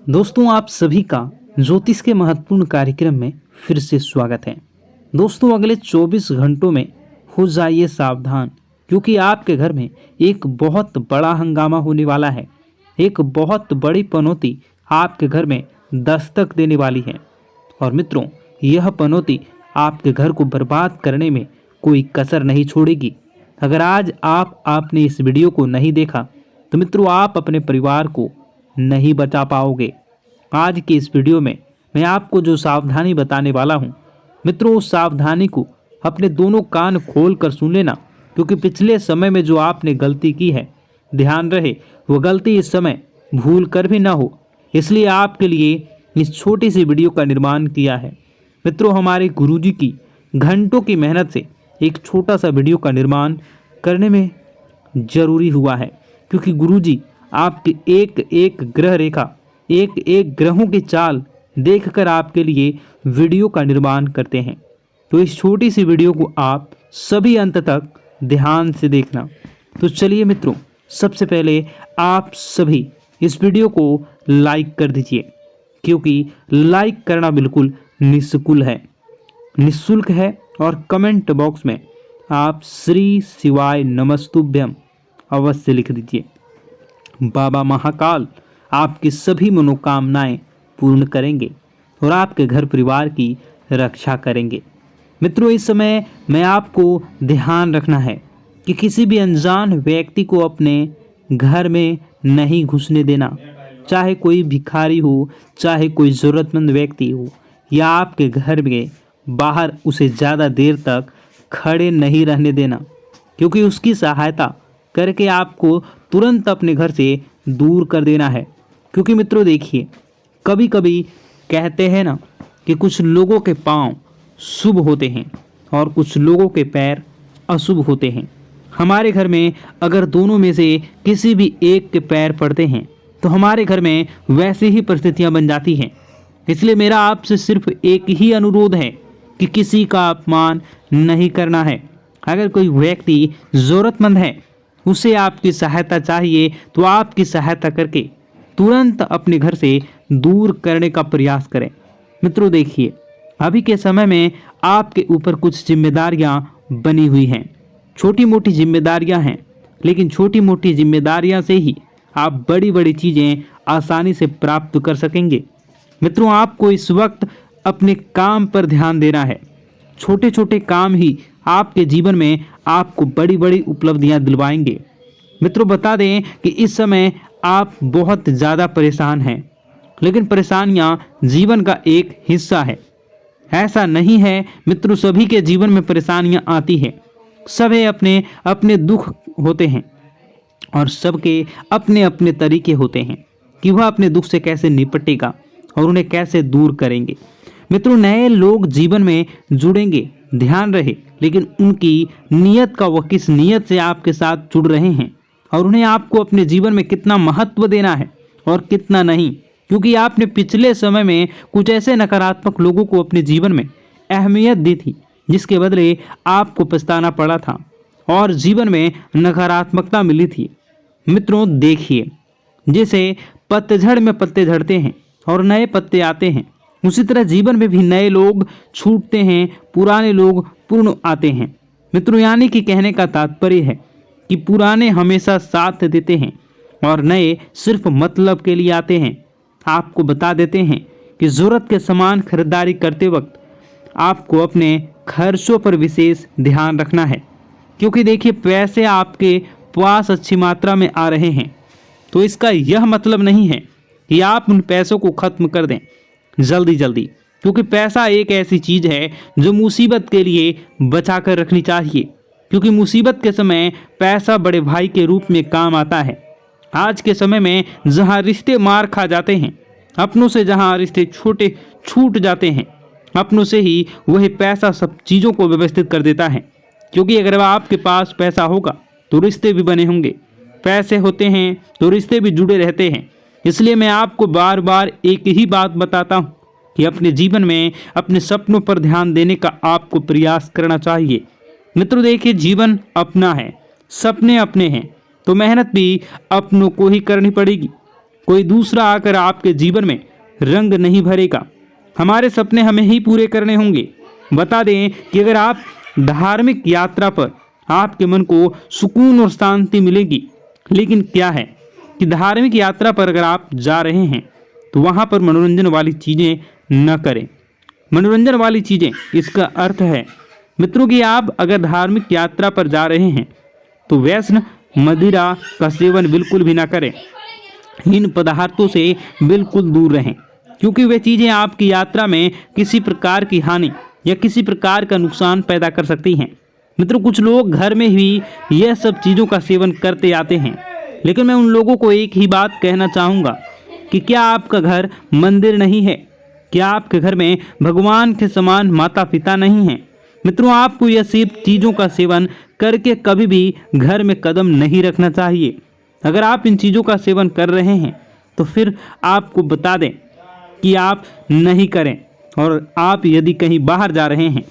दोस्तों, आप सभी का ज्योतिष के महत्वपूर्ण कार्यक्रम में फिर से स्वागत है। दोस्तों, अगले 24 घंटों में हो जाइए सावधान, क्योंकि आपके घर में एक बहुत बड़ा हंगामा होने वाला है। एक बहुत बड़ी पनौती आपके घर में दस्तक देने वाली है। और मित्रों, यह पनौती आपके घर को बर्बाद करने में कोई कसर नहीं छोड़ेगी। अगर आज आपने इस वीडियो को नहीं देखा तो मित्रों, आप अपने परिवार को नहीं बचा पाओगे। आज की इस वीडियो में मैं आपको जो सावधानी बताने वाला हूं, मित्रों, उस सावधानी को अपने दोनों कान खोल कर सुन लेना, क्योंकि पिछले समय में जो आपने गलती की है, ध्यान रहे वो गलती इस समय भूल कर भी ना हो। इसलिए आपके लिए इस छोटी सी वीडियो का निर्माण किया है। मित्रों, हमारे गुरुजी की घंटों की मेहनत से एक छोटा सा वीडियो का निर्माण करने में जरूरी हुआ है, क्योंकि गुरुजी आपकी एक एक ग्रह रेखा, एक एक ग्रहों की चाल देखकर आपके लिए वीडियो का निर्माण करते हैं। तो इस छोटी सी वीडियो को आप सभी अंत तक ध्यान से देखना। तो चलिए मित्रों, सबसे पहले आप सभी इस वीडियो को लाइक कर दीजिए, क्योंकि लाइक करना बिल्कुल निःशुल्क है। और कमेंट बॉक्स में आप श्री शिवाय नमस्तुभ्यम अवश्य लिख दीजिए। बाबा महाकाल आपकी सभी मनोकामनाएं पूर्ण करेंगे और आपके घर परिवार की रक्षा करेंगे। मित्रों, इस समय मैं आपको ध्यान रखना है कि किसी भी अनजान व्यक्ति को अपने घर में नहीं घुसने देना। चाहे कोई भिखारी हो, चाहे कोई ज़रूरतमंद व्यक्ति हो, या आपके घर में बाहर उसे ज़्यादा देर तक खड़े नहीं रहने देना, क्योंकि उसकी सहायता करके आपको तुरंत अपने घर से दूर कर देना है। क्योंकि मित्रों देखिए, कभी कभी कहते हैं ना कि कुछ लोगों के पांव शुभ होते हैं और कुछ लोगों के पैर अशुभ होते हैं। हमारे घर में अगर दोनों में से किसी भी एक के पैर पड़ते हैं तो हमारे घर में वैसी ही परिस्थितियां बन जाती हैं। इसलिए मेरा आपसे सिर्फ एक ही अनुरोध है कि किसी का अपमान नहीं करना है। अगर कोई व्यक्ति ज़रूरतमंद है, उसे आपकी सहायता चाहिए, तो आपकी सहायता करके तुरंत अपने घर से दूर करने का प्रयास करें। मित्रों देखिए, अभी के समय में आपके ऊपर कुछ जिम्मेदारियां बनी हुई हैं। छोटी मोटी जिम्मेदारियां हैं, लेकिन छोटी मोटी जिम्मेदारियां से ही आप बड़ी बड़ी चीज़ें आसानी से प्राप्त कर सकेंगे। मित्रों, आपको इस वक्त अपने काम पर ध्यान देना है। छोटे छोटे काम ही आपके जीवन में आपको बड़ी बड़ी उपलब्धियां दिलवाएंगे। मित्रों, बता दें कि इस समय आप बहुत ज़्यादा परेशान हैं, लेकिन परेशानियां जीवन का एक हिस्सा है। ऐसा नहीं है मित्रों, सभी के जीवन में परेशानियां आती हैं। सभी अपने अपने दुख होते हैं और सबके अपने अपने तरीके होते हैं कि वह अपने दुख से कैसे निपटेगा और उन्हें कैसे दूर करेंगे। मित्रों, नए लोग जीवन में जुड़ेंगे, ध्यान रहे, लेकिन उनकी नीयत का, वह किस नीयत से आपके साथ जुड़ रहे हैं और उन्हें आपको अपने जीवन में कितना महत्व देना है और कितना नहीं। क्योंकि आपने पिछले समय में कुछ ऐसे नकारात्मक लोगों को अपने जीवन में अहमियत दी थी, जिसके बदले आपको पछताना पड़ा था और जीवन में नकारात्मकता मिली थी। मित्रों देखिए, जैसे पतझड़ में पत्ते झड़ते हैं और नए पत्ते आते हैं, उसी तरह जीवन में भी नए लोग छूटते हैं, पुराने लोग पूर्ण आते हैं। मित्रों, यानी कि कहने का तात्पर्य है कि पुराने हमेशा साथ देते हैं और नए सिर्फ मतलब के लिए आते हैं। आपको बता देते हैं कि ज़रूरत के सामान खरीदारी करते वक्त आपको अपने खर्चों पर विशेष ध्यान रखना है, क्योंकि देखिए, पैसे आपके पास अच्छी मात्रा में आ रहे हैं, तो इसका यह मतलब नहीं है कि आप उन पैसों को खत्म कर दें जल्दी जल्दी, क्योंकि पैसा एक ऐसी चीज़ है जो मुसीबत के लिए बचा कर रखनी चाहिए। क्योंकि मुसीबत के समय पैसा बड़े भाई के रूप में काम आता है। आज के समय में जहां रिश्ते मार खा जाते हैं, अपनों से जहां रिश्ते छोटे छूट जाते हैं, अपनों से ही वही पैसा सब चीज़ों को व्यवस्थित कर देता है। क्योंकि अगर आपके पास पैसा होगा तो रिश्ते भी बने होंगे, पैसे होते हैं तो रिश्ते भी जुड़े रहते हैं। इसलिए मैं आपको बार बार एक ही बात बताता हूँ कि अपने जीवन में अपने सपनों पर ध्यान देने का आपको प्रयास करना चाहिए। मित्रों देखिए, जीवन अपना है, सपने अपने हैं, तो मेहनत भी अपनों को ही करनी पड़ेगी। कोई दूसरा आकर आपके जीवन में रंग नहीं भरेगा। हमारे सपने हमें ही पूरे करने होंगे। बता दें कि अगर आप धार्मिक यात्रा पर आपके मन को सुकून और शांति मिलेगी, लेकिन क्या है कि धार्मिक यात्रा पर अगर आप जा रहे हैं तो वहाँ पर मनोरंजन वाली चीज़ें न करें। मनोरंजन वाली चीज़ें, इसका अर्थ है मित्रों कि आप अगर धार्मिक यात्रा पर जा रहे हैं तो व्यसन मदिरा का सेवन बिल्कुल भी ना करें। इन पदार्थों से बिल्कुल दूर रहें, क्योंकि वे चीज़ें आपकी यात्रा में किसी प्रकार की हानि या किसी प्रकार का नुकसान पैदा कर सकती हैं। मित्रों, कुछ लोग घर में ही यह सब चीज़ों का सेवन करते आते हैं, लेकिन मैं उन लोगों को एक ही बात कहना चाहूँगा कि क्या आपका घर मंदिर नहीं है? क्या आपके घर में भगवान के समान माता पिता नहीं हैं? मित्रों, आपको यह सब चीज़ों का सेवन करके कभी भी घर में कदम नहीं रखना चाहिए। अगर आप इन चीज़ों का सेवन कर रहे हैं तो फिर आपको बता दें कि आप नहीं करें, और आप यदि कहीं बाहर जा रहे हैं,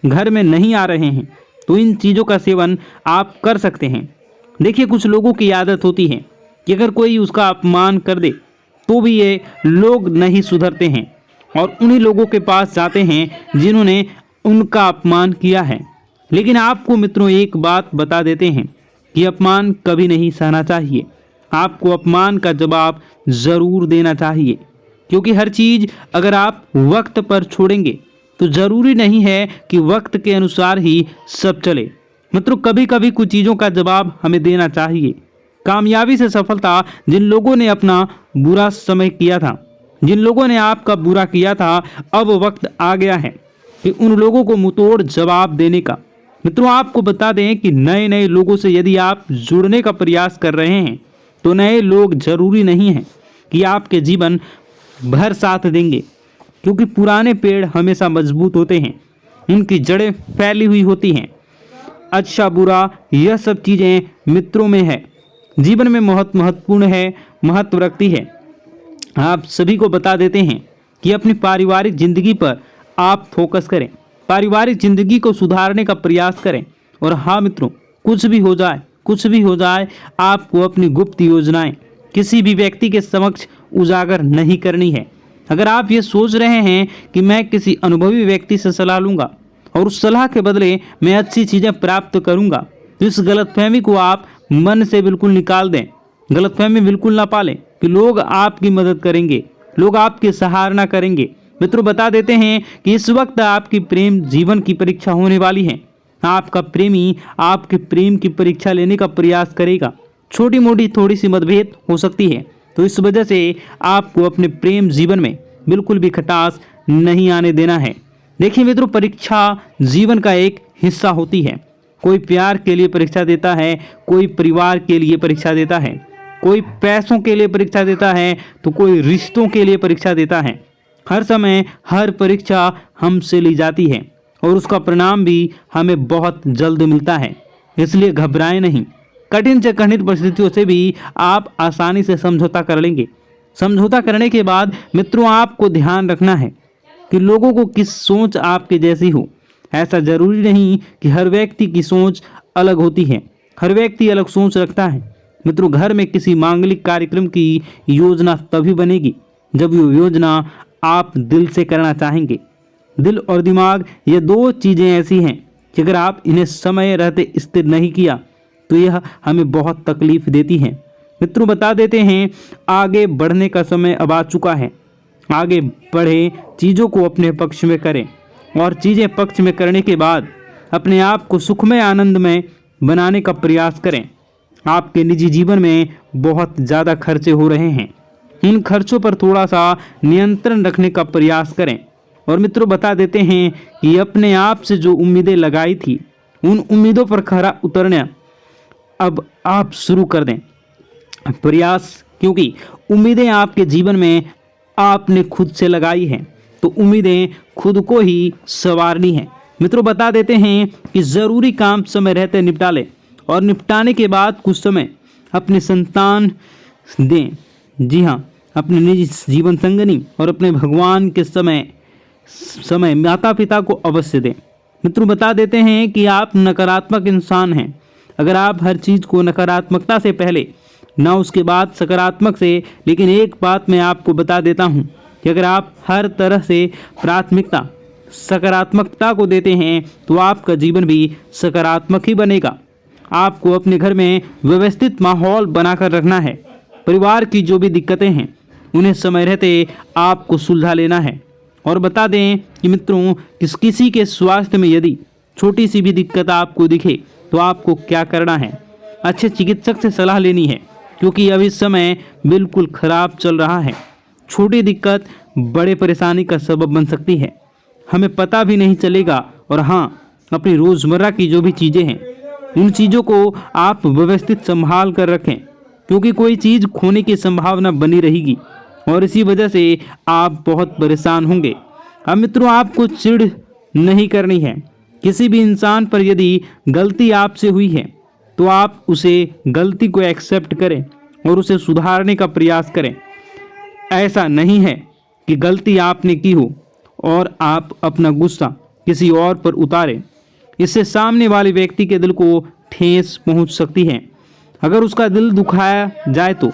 घर में नहीं आ रहे हैं, तो इन चीज़ों का सेवन आप कर सकते हैं। देखिए, कुछ लोगों की आदत होती है कि अगर कोई उसका अपमान कर दे तो भी ये लोग नहीं सुधरते हैं और उन्हीं लोगों के पास जाते हैं जिन्होंने उनका अपमान किया है। लेकिन आपको मित्रों एक बात बता देते हैं कि अपमान कभी नहीं सहना चाहिए। आपको अपमान का जवाब ज़रूर देना चाहिए, क्योंकि हर चीज़ अगर आप वक्त पर छोड़ेंगे तो ज़रूरी नहीं है कि वक्त के अनुसार ही सब चले। मित्रों, कभी कभी कुछ चीज़ों का जवाब हमें देना चाहिए। कामयाबी से सफलता, जिन लोगों ने अपना बुरा समय किया था, जिन लोगों ने आपका बुरा किया था, अब वक्त आ गया है कि उन लोगों को मुंहतोड़ जवाब देने का। मित्रों, आपको बता दें कि नए नए लोगों से यदि आप जुड़ने का प्रयास कर रहे हैं तो नए लोग जरूरी नहीं हैं कि आपके जीवन भर साथ देंगे, क्योंकि पुराने पेड़ हमेशा मजबूत होते हैं, उनकी जड़ें फैली हुई होती हैं। अच्छा बुरा यह सब चीज़ें मित्रों में है, जीवन में बहुत महत्वपूर्ण है, महत्व रखती है। आप सभी को बता देते हैं कि अपनी पारिवारिक जिंदगी पर आप फोकस करें, पारिवारिक जिंदगी को सुधारने का प्रयास करें। और हाँ मित्रों, कुछ भी हो जाए, कुछ भी हो जाए, आपको अपनी गुप्त योजनाएं किसी भी व्यक्ति के समक्ष उजागर नहीं करनी है। अगर आप ये सोच रहे हैं कि मैं किसी अनुभवी व्यक्ति से सलाह लूँगा और उस सलाह के बदले मैं अच्छी चीज़ें प्राप्त करूँगा, तो इस गलतफहमी को आप मन से बिल्कुल निकाल दें। गलतफहमी बिल्कुल ना पालें कि लोग आपकी मदद करेंगे, लोग आपकी सराहना करेंगे। मित्रों, बता देते हैं कि इस वक्त आपकी प्रेम जीवन की परीक्षा होने वाली है। आपका प्रेमी आपके प्रेम की परीक्षा लेने का प्रयास करेगा। छोटी मोटी थोड़ी सी मतभेद हो सकती है, तो इस वजह से आपको अपने प्रेम जीवन में बिल्कुल भी खटास नहीं आने देना है। देखिए मित्रों, परीक्षा जीवन का एक हिस्सा होती है। कोई प्यार के लिए परीक्षा देता है, कोई परिवार के लिए परीक्षा देता है, कोई पैसों के लिए परीक्षा देता है, तो कोई रिश्तों के लिए परीक्षा देता है। हर समय हर परीक्षा हमसे ली जाती है और उसका परिणाम भी हमें बहुत जल्द मिलता है। इसलिए घबराएं नहीं। कठिन से कठिन परिस्थितियों से भी आप आसानी से समझौता कर लेंगे। समझौता करने के बाद मित्रों, आपको ध्यान रखना है कि लोगों को किस सोच आपके जैसी हो। ऐसा जरूरी नहीं कि हर व्यक्ति की सोच अलग होती है, हर व्यक्ति अलग सोच रखता है। मित्रों, घर में किसी मांगलिक कार्यक्रम की योजना तभी बनेगी जब वो योजना आप दिल से करना चाहेंगे। दिल और दिमाग, ये दो चीज़ें ऐसी हैं कि अगर आप इन्हें समय रहते स्थिर नहीं किया तो यह हमें बहुत तकलीफ देती हैं। मित्रों, बता देते हैं आगे बढ़ने का समय अब आ चुका है। आगे बढ़े, चीज़ों को अपने पक्ष में करें और चीज़ें पक्ष में करने के बाद अपने आप को सुखमय आनंदमय बनाने का प्रयास करें। आपके निजी जीवन में बहुत ज़्यादा खर्चे हो रहे हैं, इन खर्चों पर थोड़ा सा नियंत्रण रखने का प्रयास करें। और मित्रों, बता देते हैं कि अपने आप से जो उम्मीदें लगाई थी, उन उम्मीदों पर खरा उतरना अब आप शुरू कर दें प्रयास, क्योंकि उम्मीदें आपके जीवन में आपने खुद से लगाई हैं, तो उम्मीदें खुद को ही संवारनी है। मित्रों, बता देते हैं कि ज़रूरी काम समय रहते निपटा लें और निपटाने के बाद कुछ समय अपने संतान दें। जी हाँ, अपने निजी जीवन संगनी और अपने भगवान के समय माता पिता को अवश्य दें। मित्रों, बता देते हैं कि आप नकारात्मक इंसान हैं। अगर आप हर चीज़ को नकारात्मकता से पहले ना उसके बाद सकारात्मक से। लेकिन एक बात मैं आपको बता देता हूँ कि अगर आप हर तरह से प्राथमिकता सकारात्मकता को देते हैं तो आपका जीवन भी सकारात्मक ही बनेगा। आपको अपने घर में व्यवस्थित माहौल बनाकर रखना है। परिवार की जो भी दिक्कतें हैं उन्हें समय रहते आपको सुलझा लेना है। और बता दें कि मित्रों, किसी के स्वास्थ्य में यदि छोटी सी भी दिक्कत आपको दिखे तो आपको क्या करना है, अच्छे चिकित्सक से सलाह लेनी है, क्योंकि अभी समय बिल्कुल खराब चल रहा है। छोटी दिक्कत बड़े परेशानी का सबब बन सकती है, हमें पता भी नहीं चलेगा। और हाँ, अपनी रोज़मर्रा की जो भी चीज़ें हैं उन चीज़ों को आप व्यवस्थित संभाल कर रखें, क्योंकि कोई चीज़ खोने की संभावना बनी रहेगी और इसी वजह से आप बहुत परेशान होंगे। अब मित्रों, आपको चिढ़ नहीं करनी है। किसी भी इंसान पर यदि गलती आपसे हुई है तो आप उसे गलती को एक्सेप्ट करें और उसे सुधारने का प्रयास करें। ऐसा नहीं है कि गलती आपने की हो और आप अपना गुस्सा किसी और पर उतारें। इससे सामने वाले व्यक्ति के दिल को ठेस पहुंच सकती है, अगर उसका दिल दुखाया जाए तो।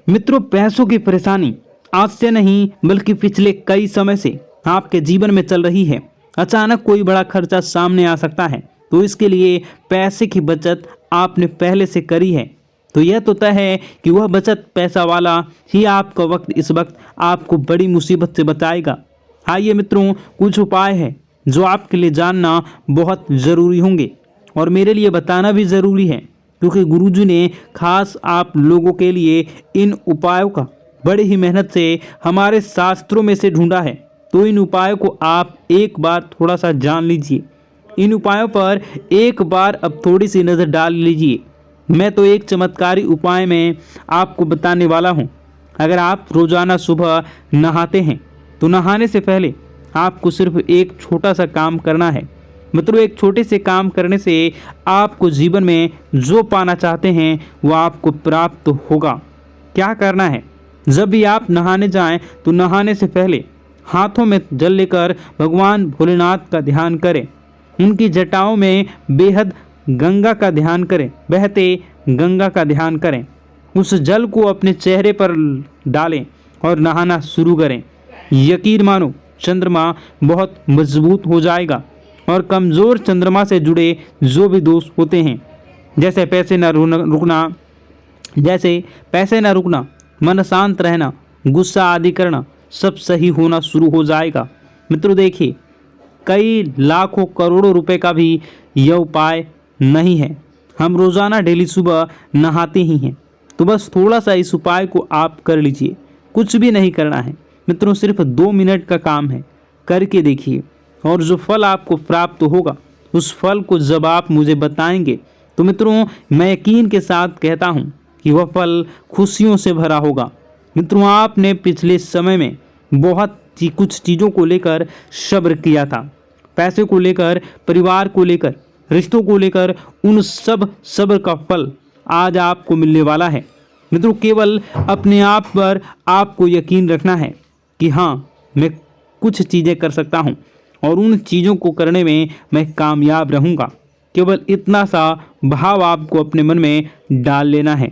मित्रों, पैसों की परेशानी आज से नहीं बल्कि पिछले कई समय से आपके जीवन में चल रही है। अचानक कोई बड़ा खर्चा सामने आ सकता है, तो इसके लिए पैसे की बचत आपने पहले से करी है तो यह तो तय है कि वह बचत पैसा वाला ही आपका वक्त इस वक्त आपको बड़ी मुसीबत से बचाएगा। आइए मित्रों, कुछ उपाय है जो आपके लिए जानना बहुत ज़रूरी होंगे और मेरे लिए बताना भी ज़रूरी है, क्योंकि गुरुजी ने खास आप लोगों के लिए इन उपायों का बड़ी ही मेहनत से हमारे शास्त्रों में से ढूंढा है। तो इन उपायों को आप एक बार थोड़ा सा जान लीजिए। इन उपायों पर एक बार अब थोड़ी सी नज़र डाल लीजिए। मैं तो एक चमत्कारी उपाय में आपको बताने वाला हूँ। अगर आप रोज़ाना सुबह नहाते हैं तो नहाने से पहले आपको सिर्फ एक छोटा सा काम करना है। मित्रों, एक छोटे से काम करने से आपको जीवन में जो पाना चाहते हैं वो आपको प्राप्त होगा। क्या करना है, जब भी आप नहाने जाएं तो नहाने से पहले हाथों में जल लेकर भगवान भोलेनाथ का ध्यान करें। उनकी जटाओं में बेहद गंगा का ध्यान करें, बहते गंगा का ध्यान करें। उस जल को अपने चेहरे पर डालें और नहाना शुरू करें। यकीन मानो, चंद्रमा बहुत मजबूत हो जाएगा और कमज़ोर चंद्रमा से जुड़े जो भी दोष होते हैं, जैसे पैसे न रुकना, मन शांत रहना, गुस्सा आदि करना, सब सही होना शुरू हो जाएगा। मित्रों देखिए, कई लाखों करोड़ों रुपए का भी यह उपाय नहीं है। हम रोज़ाना डेली सुबह नहाते ही हैं, तो बस थोड़ा सा इस उपाय को आप कर लीजिए। कुछ भी नहीं करना है मित्रों, सिर्फ 2 मिनट का काम है, करके देखिए। और जो फल आपको प्राप्त होगा उस फल को जब आप मुझे बताएंगे तो मित्रों, मैं यकीन के साथ कहता हूँ कि वह फल खुशियों से भरा होगा। मित्रों, आपने पिछले समय में बहुत कुछ चीज़ों को लेकर सब्र किया था, पैसे को लेकर, परिवार को लेकर, रिश्तों को लेकर, उन सब सब्र का फल आज आपको मिलने वाला है। मित्रों, केवल अपने आप पर आपको यकीन रखना है कि हाँ, मैं कुछ चीज़ें कर सकता हूँ और उन चीज़ों को करने में मैं कामयाब रहूँगा। केवल इतना सा भाव आपको अपने मन में डाल लेना है।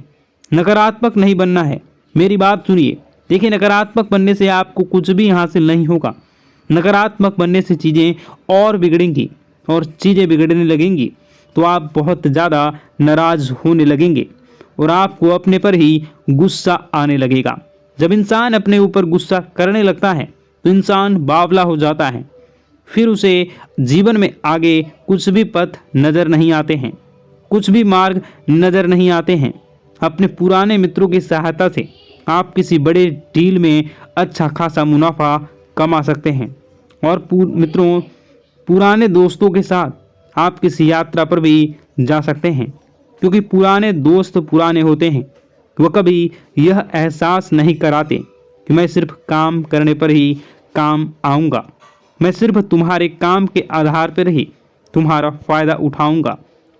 नकारात्मक नहीं बनना है। मेरी बात सुनिए। देखिए, नकारात्मक बनने से आपको कुछ भी हासिल नहीं होगा। नकारात्मक बनने से चीज़ें और बिगड़ेंगी और चीज़ें बिगड़ने लगेंगी तो आप बहुत ज़्यादा नाराज़ होने लगेंगे और आपको अपने पर ही गुस्सा आने लगेगा। जब इंसान अपने ऊपर गुस्सा करने लगता है तो इंसान बावला हो जाता है, फिर उसे जीवन में आगे कुछ भी पथ नज़र नहीं आते हैं, कुछ भी मार्ग नज़र नहीं आते हैं। अपने पुराने मित्रों की सहायता से आप किसी बड़े डील में अच्छा खासा मुनाफा कमा सकते हैं और मित्रों, पुराने दोस्तों के साथ आप किसी यात्रा पर भी जा सकते हैं, क्योंकि पुराने दोस्त पुराने होते हैं। वह कभी यह एहसास नहीं कराते कि मैं सिर्फ काम करने पर ही काम आऊँगा, मैं सिर्फ तुम्हारे काम के आधार पर ही तुम्हारा फ़ायदा उठाऊँगा।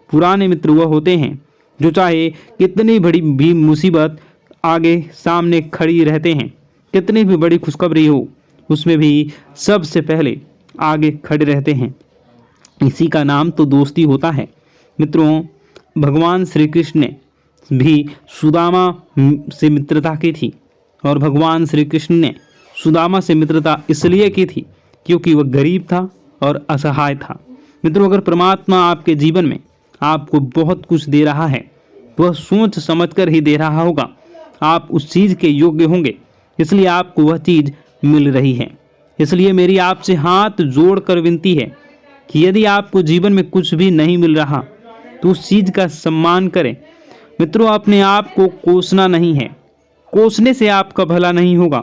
पुराने मित्र वह होते हैं जो चाहे कितनी बड़ी भी मुसीबत आगे सामने खड़ी रहते हैं, कितनी भी बड़ी खुशखबरी हो उसमें भी सबसे पहले आगे खड़े रहते हैं। इसी का नाम तो दोस्ती होता है। मित्रों, भगवान श्री कृष्ण ने भी सुदामा से मित्रता की थी और भगवान श्री कृष्ण ने सुदामा से मित्रता इसलिए की थी क्योंकि वह गरीब था और असहाय था। मित्रों, अगर परमात्मा आपके जीवन में आपको बहुत कुछ दे रहा है तो वह सोच समझकर ही दे रहा होगा। आप उस चीज़ के योग्य होंगे, इसलिए आपको वह चीज़ मिल रही है। इसलिए मेरी आपसे हाथ जोड़कर विनती है कि यदि आपको जीवन में कुछ भी नहीं मिल रहा तो उस चीज़ का सम्मान करें। मित्रों, अपने आप को कोसना नहीं है। कोसने से आपका भला नहीं होगा,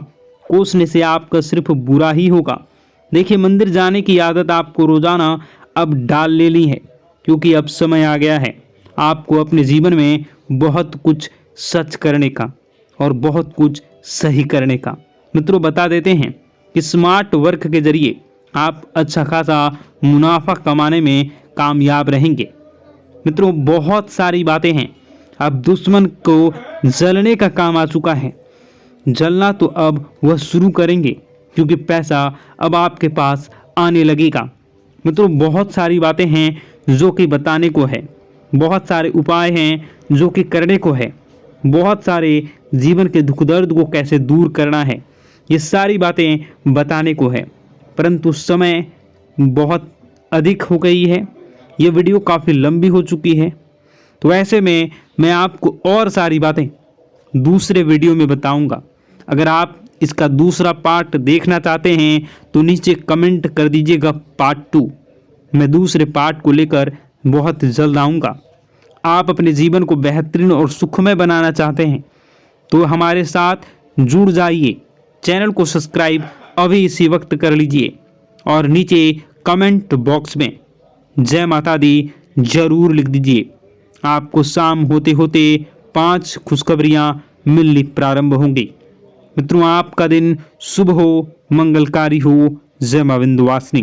कोसने से आपका सिर्फ बुरा ही होगा। देखिए, मंदिर जाने की आदत आपको रोजाना अब डाल लेनी है, क्योंकि अब समय आ गया है आपको अपने जीवन में बहुत कुछ सच करने का और बहुत कुछ सही करने का। मित्रों, बता देते हैं कि स्मार्ट वर्क के जरिए आप अच्छा खासा मुनाफा कमाने में कामयाब रहेंगे। मित्रों, बहुत सारी बातें हैं। अब दुश्मन को जलने का काम आ चुका है। जलना तो अब वह शुरू करेंगे, क्योंकि पैसा अब आपके पास आने लगेगा। मित्रों, बहुत सारी बातें हैं जो कि बताने को है, बहुत सारे उपाय हैं जो कि करने को है, बहुत सारे जीवन के दुख दर्द को कैसे दूर करना है, ये सारी बातें बताने को है। परंतु समय बहुत अधिक हो गई है, ये वीडियो काफ़ी लंबी हो चुकी है, तो ऐसे में मैं आपको और सारी बातें दूसरे वीडियो में बताऊंगा। अगर आप इसका दूसरा पार्ट देखना चाहते हैं तो नीचे कमेंट कर दीजिएगा पार्ट 2। मैं दूसरे पार्ट को लेकर बहुत जल्द आऊँगा। आप अपने जीवन को बेहतरीन और सुखमय बनाना चाहते हैं तो हमारे साथ जुड़ जाइए। चैनल को सब्सक्राइब अभी इसी वक्त कर लीजिए और नीचे कमेंट बॉक्स में जय माता दी जरूर लिख दीजिए। आपको शाम होते होते 5 खुशखबरियाँ मिलनी प्रारंभ होंगी। मित्रों, आपका दिन शुभ हो, मंगलकारी हो। जय मां विंध्यवासिनी।